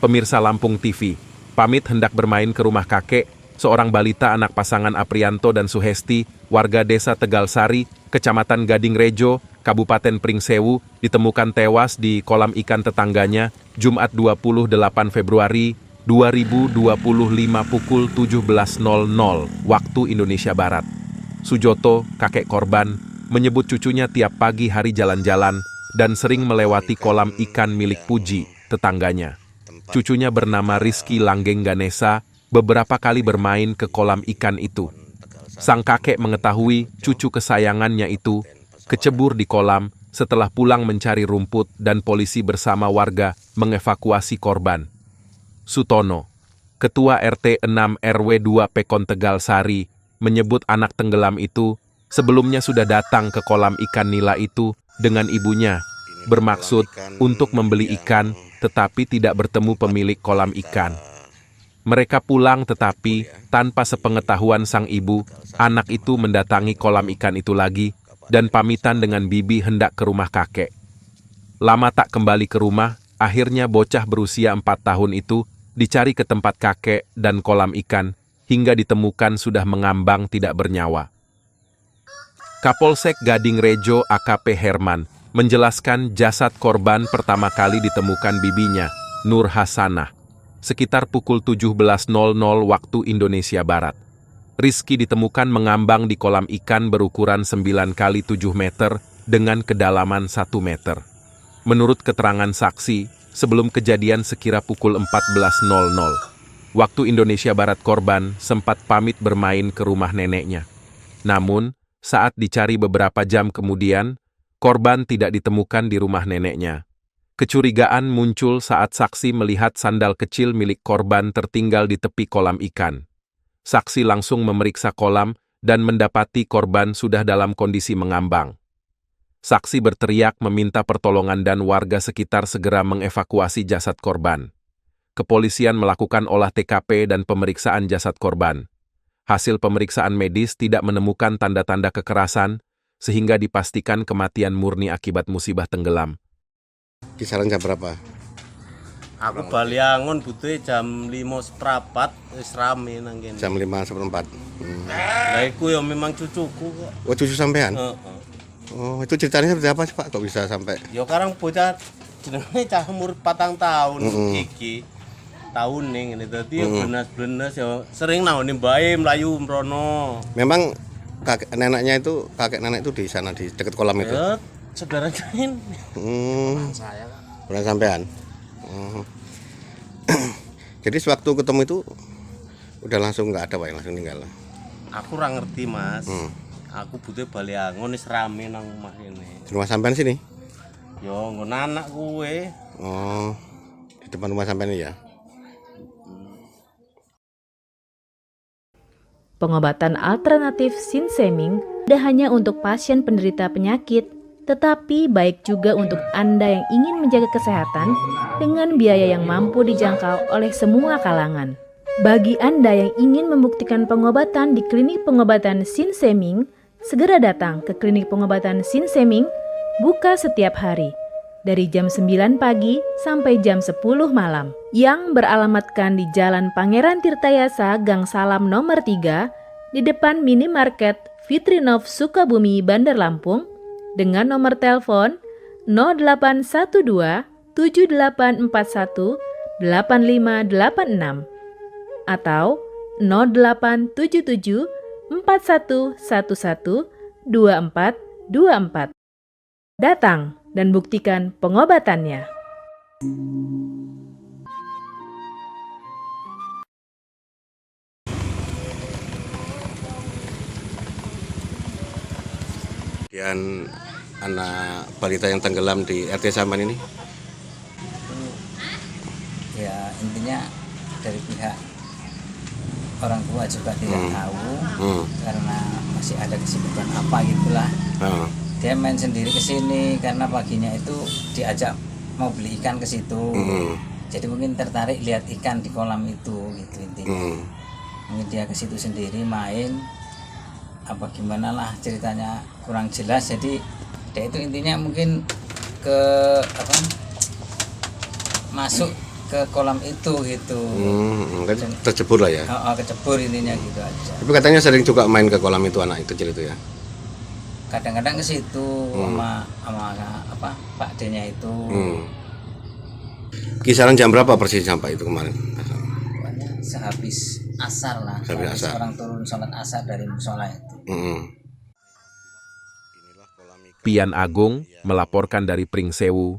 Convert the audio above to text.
Pemirsa Lampung TV, pamit hendak bermain ke rumah kakek, seorang balita anak pasangan Aprianto dan Suhesti, warga desa Tegalsari, Kecamatan Gading Rejo, Kabupaten Pringsewu, ditemukan tewas di kolam ikan tetangganya, Jumat 28 Februari 2025 pukul 17.00 waktu Indonesia Barat. Sujoto, kakek korban, menyebut cucunya tiap pagi hari jalan-jalan dan sering melewati kolam ikan milik Puji, tetangganya. Cucunya bernama Rizky Langgeng Ganesa, beberapa kali bermain ke kolam ikan itu. Sang kakek mengetahui cucu kesayangannya itu kecebur di kolam setelah pulang mencari rumput dan polisi bersama warga mengevakuasi korban. Sutono, Ketua RT 6 RW 2 Pekon Tegalsari, menyebut anak tenggelam itu sebelumnya sudah datang ke kolam ikan nila itu dengan ibunya, bermaksud untuk membeli ikan, tetapi tidak bertemu pemilik kolam ikan. Mereka pulang tetapi, tanpa sepengetahuan sang ibu, anak itu mendatangi kolam ikan itu lagi, dan pamitan dengan bibi hendak ke rumah kakek. Lama tak kembali ke rumah, akhirnya bocah berusia 4 tahun itu dicari ke tempat kakek dan kolam ikan, hingga ditemukan sudah mengambang tidak bernyawa. Kapolsek Gading Rejo AKP Herman menjelaskan jasad korban pertama kali ditemukan bibinya, Nur Hasanah, sekitar pukul 17.00 waktu Indonesia Barat. Rizky ditemukan mengambang di kolam ikan berukuran 9 x 7 meter dengan kedalaman 1 meter. Menurut keterangan saksi, sebelum kejadian sekira pukul 14.00, waktu Indonesia Barat korban sempat pamit bermain ke rumah neneknya. Namun, saat dicari beberapa jam kemudian, korban tidak ditemukan di rumah neneknya. Kecurigaan muncul saat saksi melihat sandal kecil milik korban tertinggal di tepi kolam ikan. Saksi langsung memeriksa kolam dan mendapati korban sudah dalam kondisi mengambang. Saksi berteriak meminta pertolongan dan warga sekitar segera mengevakuasi jasad korban. Kepolisian melakukan olah TKP dan pemeriksaan jasad korban. Hasil pemeriksaan medis tidak menemukan tanda-tanda kekerasan, sehingga dipastikan kematian murni akibat musibah tenggelam. Kisaran jam berapa? Aku baliangon butuh jam 5:15 wis rame nang kene. Jam 5:04. Lah iku ya memang cucuku kok. Oh, cucu sampean? Heeh. Oh, itu ceritanya seperti apa sih, Pak? Kok bisa sampai? Ya karang bocah jenenge cah umur 4 tahun iki. Tahun ning ngene dadi ya blenas-blenas ya sering naone mbae mlayu mrono. Memang kakek neneknya itu, kakek nenek itu di sana di dekat kolam itu. Ya saudara lain. Saya kan. Bukan sampean. Jadi sewaktu ketemu itu udah langsung nggak ada, Pak, yang langsung meninggal. Aku ora ngerti, Mas. Aku butuh baliangon wis rame nang omah kene. Di rumah sampean sini? Yo nggon anak kuwe. Oh, di depan rumah sampean ya. Pengobatan alternatif Sinseming tidak hanya untuk pasien penderita penyakit, tetapi baik juga untuk Anda yang ingin menjaga kesehatan dengan biaya yang mampu dijangkau oleh semua kalangan. Bagi Anda yang ingin membuktikan pengobatan di klinik pengobatan Sinseming, segera datang ke klinik pengobatan Sinseming, buka setiap hari, dari jam 9 pagi sampai jam 10 malam, yang beralamatkan di Jalan Pangeran Tirtayasa, Gang Salam nomor 3, di depan minimarket Fitrinov Sukabumi, Bandar Lampung, dengan nomor telepon 0812 7841 8586 atau 0877 4111 2424. Datang dan buktikan pengobatannya. Kemudian anak balita yang tenggelam di RT Saman ini? Ya intinya dari pihak orang tua juga tidak tahu karena masih ada kesibukan apa gitulah. Dia main sendiri ke sini karena paginya itu diajak mau beli ikan ke situ. Jadi mungkin tertarik lihat ikan di kolam itu gitu intinya. Mungkin dia ke situ sendiri main apa gimana lah ceritanya kurang jelas. Jadi dia itu intinya mungkin ke apa masuk ke kolam itu gitu. Kan tercebur lah ya. Kecebur intinya gitu aja. Tapi katanya sering juga main ke kolam itu anak kecil itu ya. Kadang-kadang ke situ sama apa Pak D-nya itu. Kisaran jam berapa persis sampai itu kemarin? Pokoknya sehabis asar lah. Sehabis asar. Orang turun sholat asar dari musola itu. Pian Agung melaporkan dari Pringsewu,